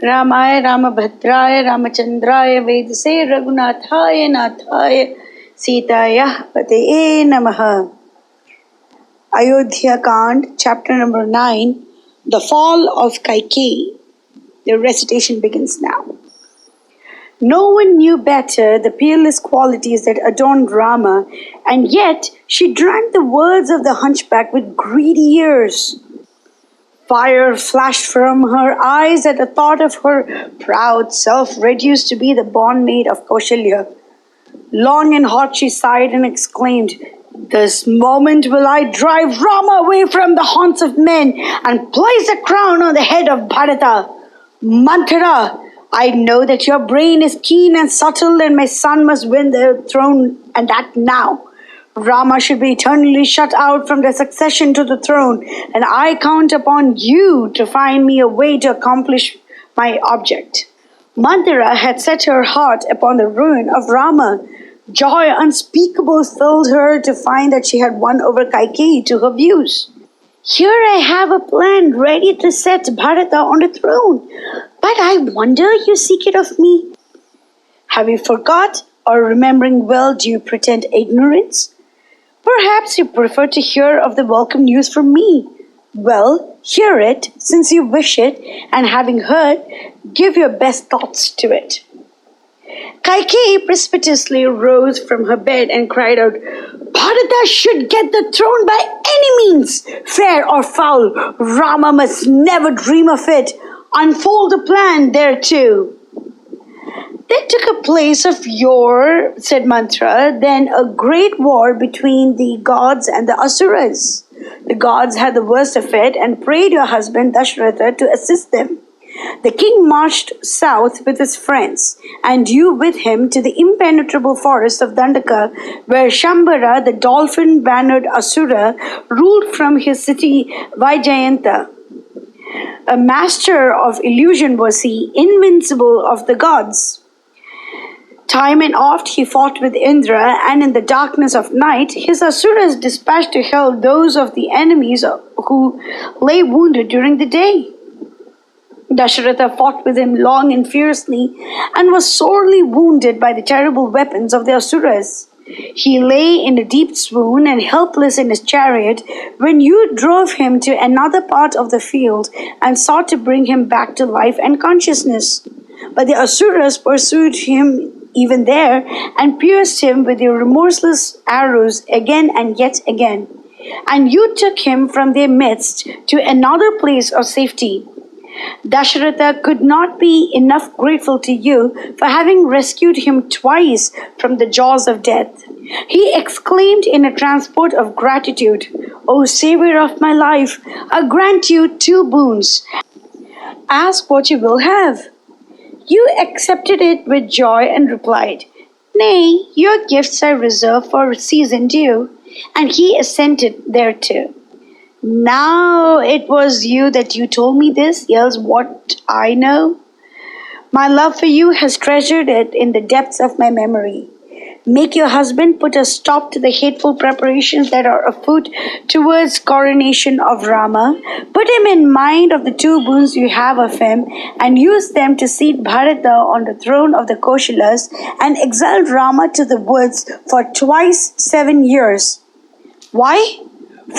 रामाय रामभद्राय रामचंद्राय वेदसे रघुनाथाय नाथाय सीतायाः पतये नमः. Ayodhya Kand, chapter number 9, the fall of Kaikeyi. The recitation begins now. No one knew better the peerless qualities that adorned Rama, and yet she drank the words of the hunchback with greedy ears. Fire flashed from her eyes at the thought of her proud self reduced to be the bondmaid of Kaushalya. Long and hot she sighed and exclaimed, "This moment will I drive Rama away from the haunts of men and place a crown on the head of Bharatha. Manthara, I know that your brain is keen and subtle and my son must win the throne, and that now. Rama should be eternally shut out from the succession to the throne, and I count upon you to find me a way to accomplish my object." Manthara had set her heart upon the ruin of Rama. Joy unspeakable filled her to find that she had won over Kaikeyi to her views. "Here I have a plan ready to set Bharatha on the throne, but I wonder you seek it of me. Have you forgot, or remembering well do you pretend ignorance? Perhaps you prefer to hear of the welcome news from me. Well, hear it, since you wish it, and having heard, give your best thoughts to it." Kaikeyi precipitously rose from her bed and cried out, "Bharata should get the throne by any means, fair or foul. Rama must never dream of it. Unfold a plan thereto." "There took a place of yore," said Manthara, "then a great war between the gods and the asuras. The gods had the worst of it and prayed your husband Dasharatha to assist them. The king marched south with his friends, and you with him to the impenetrable forest of Dandaka, where Shambhara, the dolphin-bannered asura, ruled from his city Vaijayanta. A master of illusion was he, invincible of the gods. Time and oft he fought with Indra, and in the darkness of night his asuras dispatched to hell those of the enemies who lay wounded during the day. Dasharatha fought with him long and fiercely, and was sorely wounded by the terrible weapons of the asuras. He lay in a deep swoon and helpless in his chariot when you drove him to another part of the field and sought to bring him back to life and consciousness. But the asuras pursued him even there and pierced him with their remorseless arrows again and yet again. And you took him from their midst to another place of safety. Dasharatha could not be enough grateful to you for having rescued him twice from the jaws of death. He exclaimed in a transport of gratitude, "O savior of my life, I grant you 2 boons. Ask what you will have." You accepted it with joy and replied, "Nay, your gifts I reserve for season due," and he assented thereto. "Now it was you that you told me this, else what I know? My love for you has treasured it in the depths of my memory. Make your husband put a stop to the hateful preparations that are afoot towards coronation of Rama. Put him in mind of the 2 boons you have of him, and use them to seat Bharata on the throne of the Kaushalas and exile Rama to the woods for twice 7 years. Why?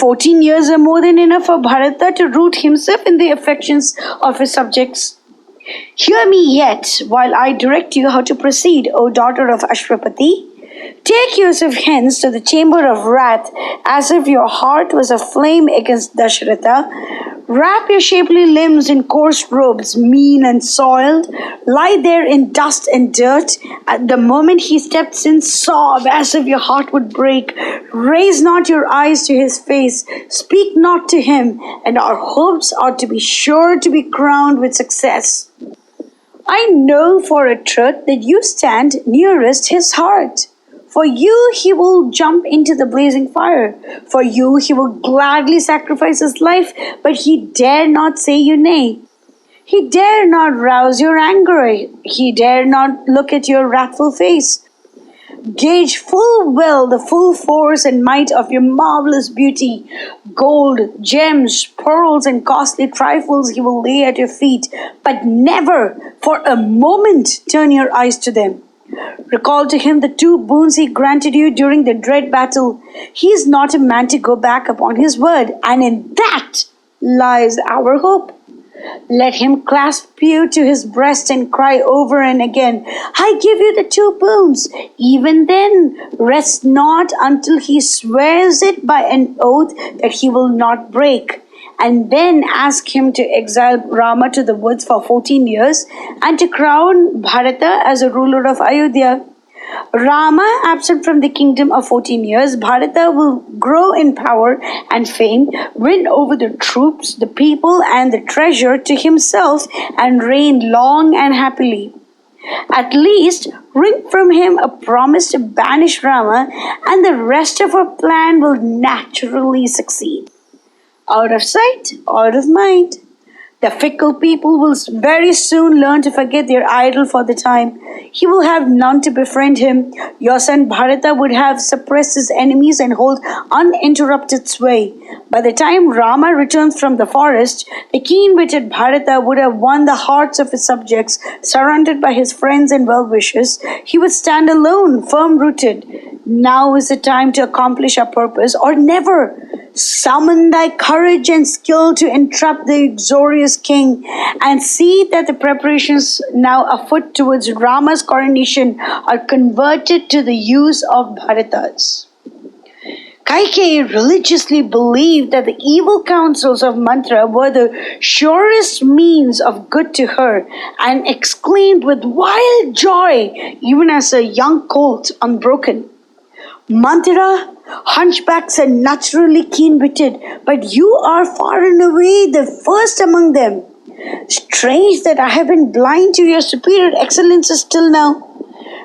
14 years are more than enough for Bharata to root himself in the affections of his subjects. Hear me yet, while I direct you how to proceed, O daughter of Ashwapati. Take yourself hence to the chamber of wrath, as if your heart was aflame against Dasharatha. Wrap your shapely limbs in coarse robes, mean and soiled. Lie there in dust and dirt. At the moment he steps in, sob as if your heart would break. Raise not your eyes to his face. Speak not to him, and our hopes are to be sure to be crowned with success. I know for a truth that you stand nearest his heart. For you he will jump into the blazing fire. For you he will gladly sacrifice his life, but he dare not say you nay. He dare not rouse your anger. He dare not look at your wrathful face. gauge full well the full force and might of your marvelous beauty. Gold, gems, pearls, and costly trifles he will lay at your feet, but never for a moment turn your eyes to them. Recall to him the two boons he granted you during the dread battle. He is not a man to go back upon his word, and in that lies our hope. Let him clasp you to his breast and cry over and again, I give you the two boons. Even then, rest not until he swears it by an oath that he will not break. And then ask him to exile Rama to the woods for 14 years and to crown Bharata as a ruler of Ayodhya. Rama, absent from the kingdom of 14 years, Bharata will grow in power and fame, win over the troops, the people, and the treasure to himself, and reign long and happily. At least wring from him a promise to banish Rama, and the rest of our plan will naturally succeed. Out of sight, out of mind. The fickle people will very soon learn to forget their idol for the time. He will have none to befriend him. Your son Bharata would have suppressed his enemies and hold uninterrupted sway. By the time Rama returns from the forest, the keen-witted Bharata would have won the hearts of his subjects. Surrounded by his friends and well-wishers, he would stand alone, firm-rooted. Now is the time to accomplish our purpose, or never. Summon thy courage and skill to entrap the uxorious king, and see that the preparations now afoot towards Rama's coronation are converted to the use of Bharata's. Kaikeyi religiously believed that the evil counsels of Manthara were the surest means of good to her, and exclaimed with wild joy, even as a young colt unbroken, Manthara, hunchbacks are naturally keen-witted, but you are far and away the first among them. Strange that I have been blind to your superior excellences till now.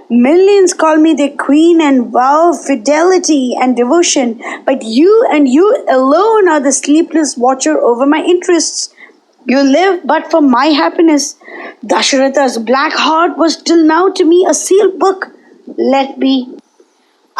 Millions call me their queen and vow fidelity and devotion, but you and you alone are the sleepless watcher over my interests. You live but for my happiness. Dasharatha's black heart was till now to me a sealed book. Let be.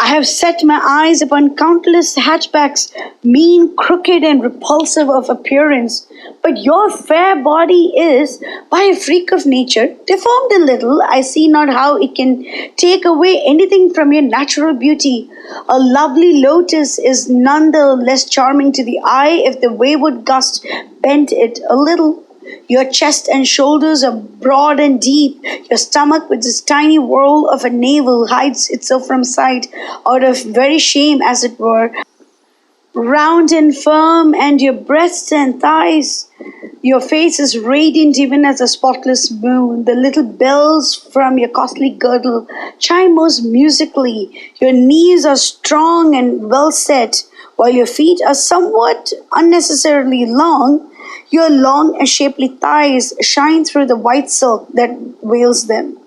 I have set my eyes upon countless hatchbacks, mean, crooked, and repulsive of appearance. But your fair body is, by a freak of nature, deformed a little. I see not how it can take away anything from your natural beauty. A lovely lotus is none the less charming to the eye if the wayward gust bent it a little. Your chest and shoulders are broad and deep. Your stomach, with this tiny whirl of a navel, hides itself from sight, out of very shame, as it were. Round and firm, and your breasts and thighs. Your face is radiant even as a spotless moon. The little bells from your costly girdle chime most musically. Your knees are strong and well set, while your feet are somewhat unnecessarily long. Your long and shapely thighs shine through the white silk that veils them.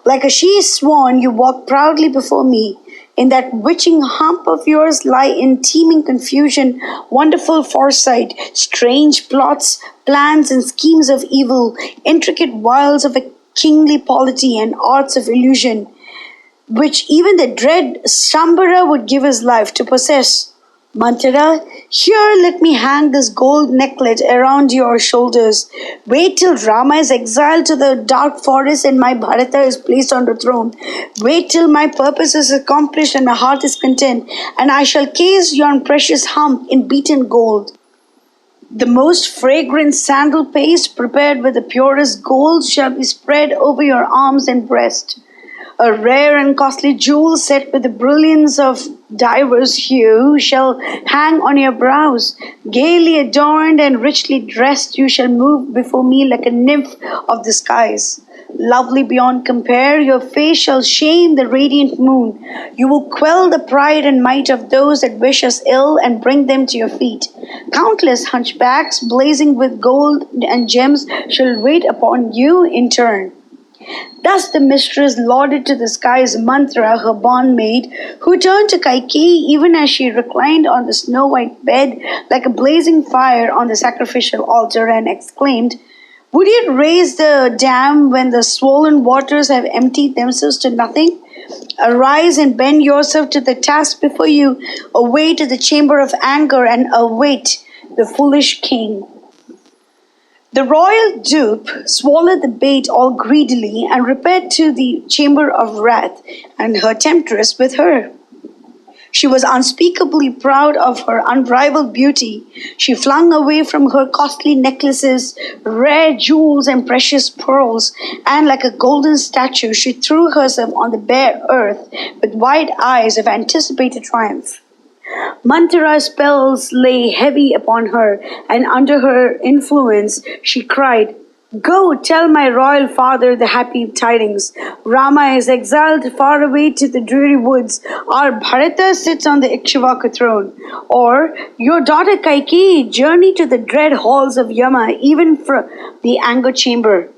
Like a she-swan, you walk proudly before me. In that witching hump of yours lie in teeming confusion, wonderful foresight, strange plots, plans, and schemes of evil, intricate wiles of a kingly polity and arts of illusion, which even the dread Shambhara would give his life to possess. Manthara, here let me hang this gold necklet around your shoulders. Wait till Rama is exiled to the dark forest and my Bharata is placed on the throne. Wait till my purpose is accomplished and my heart is content, and I shall case yon precious hump in beaten gold. The most fragrant sandal paste prepared with the purest gold shall be spread over your arms and breast. A rare and costly jewel set with the brilliance of divers hue shall hang on your brows. Gaily adorned and richly dressed, you shall move before me like a nymph of the skies. Lovely beyond compare, your face shall shame the radiant moon. You will quell the pride and might of those that wish us ill and bring them to your feet. Countless hunchbacks, blazing with gold and gems, shall wait upon you in turn. Thus the mistress lauded to the skies Manthara, her bondmaid, who turned to Kaikeyi even as she reclined on the snow-white bed like a blazing fire on the sacrificial altar, and exclaimed, Would you raise the dam when the swollen waters have emptied themselves to nothing? Arise and bend yourself to the task before you, away to the chamber of anger and await the foolish king. The royal dupe swallowed the bait all greedily and repaired to the chamber of wrath, and her temptress with her. She was unspeakably proud of her unrivaled beauty. She flung away from her costly necklaces, rare jewels, and precious pearls, and like a golden statue, she threw herself on the bare earth with wide eyes of anticipated triumph. Manthara's spells lay heavy upon her, and under her influence she cried, "Go tell my royal father the happy tidings. Rama is exiled far away to the dreary woods. Our Bharatha sits on the Ikshvaku throne. Or your daughter Kaikeyi journeyed to the dread halls of Yama, even from the anger chamber.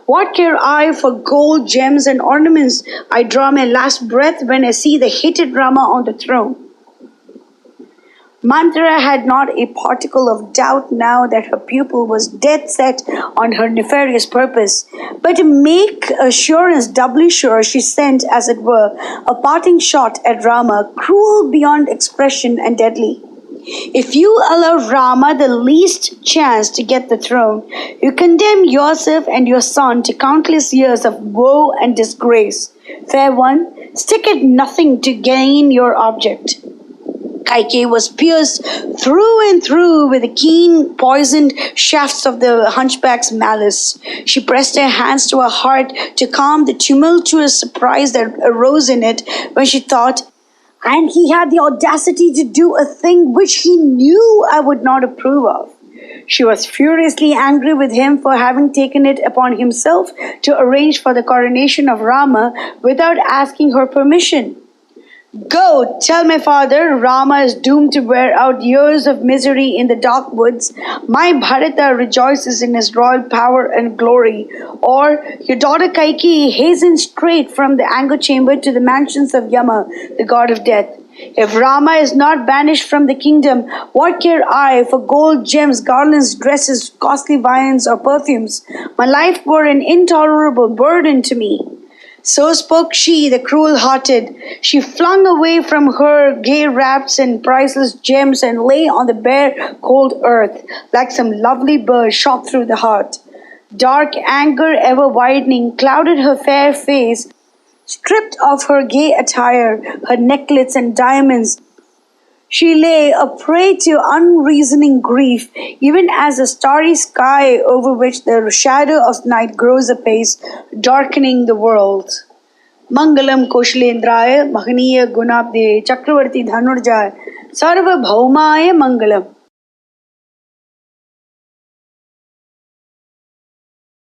What care I for gold, gems, and ornaments? I draw my last breath when I see the hated Rama on the throne." Manthara had not a particle of doubt now that her pupil was dead set on her nefarious purpose. But to make assurance doubly sure, she sent, as it were, a parting shot at Rama, cruel beyond expression and deadly. "If you allow Rama the least chance to get the throne, you condemn yourself and your son to countless years of woe and disgrace. Fair one, stick at nothing to gain your object." Kaikeyi was pierced through and through with the keen, poisoned shafts of the hunchback's malice. She pressed her hands to her heart to calm the tumultuous surprise that arose in it when she thought, "And he had the audacity to do a thing which he knew I would not approve of." She was furiously angry with him for having taken it upon himself to arrange for the coronation of Rama without asking her permission. "Go, tell my father, Rama is doomed to wear out years of misery in the dark woods. My Bharata rejoices in his royal power and glory. Or your daughter Kaikeyi hastens straight from the anger chamber to the mansions of Yama, the god of death. If Rama is not banished from the kingdom, what care I for gold, gems, garlands, dresses, costly viands, or perfumes? My life were an intolerable burden to me." So spoke she, the cruel-hearted. She flung away from her gay wraps and priceless gems and lay on the bare, cold earth, like some lovely bird shot through the heart. Dark anger, ever widening, clouded her fair face. Stripped of her gay attire, her necklets and diamonds, she lay a prey to unreasoning grief, even as the starry sky over which the shadow of night grows apace, darkening the world. Mangalam Koshalendraya Mahaniya Gunabde Chakravarti Dhanurjaya Sarva Bhaumaya Mangalam.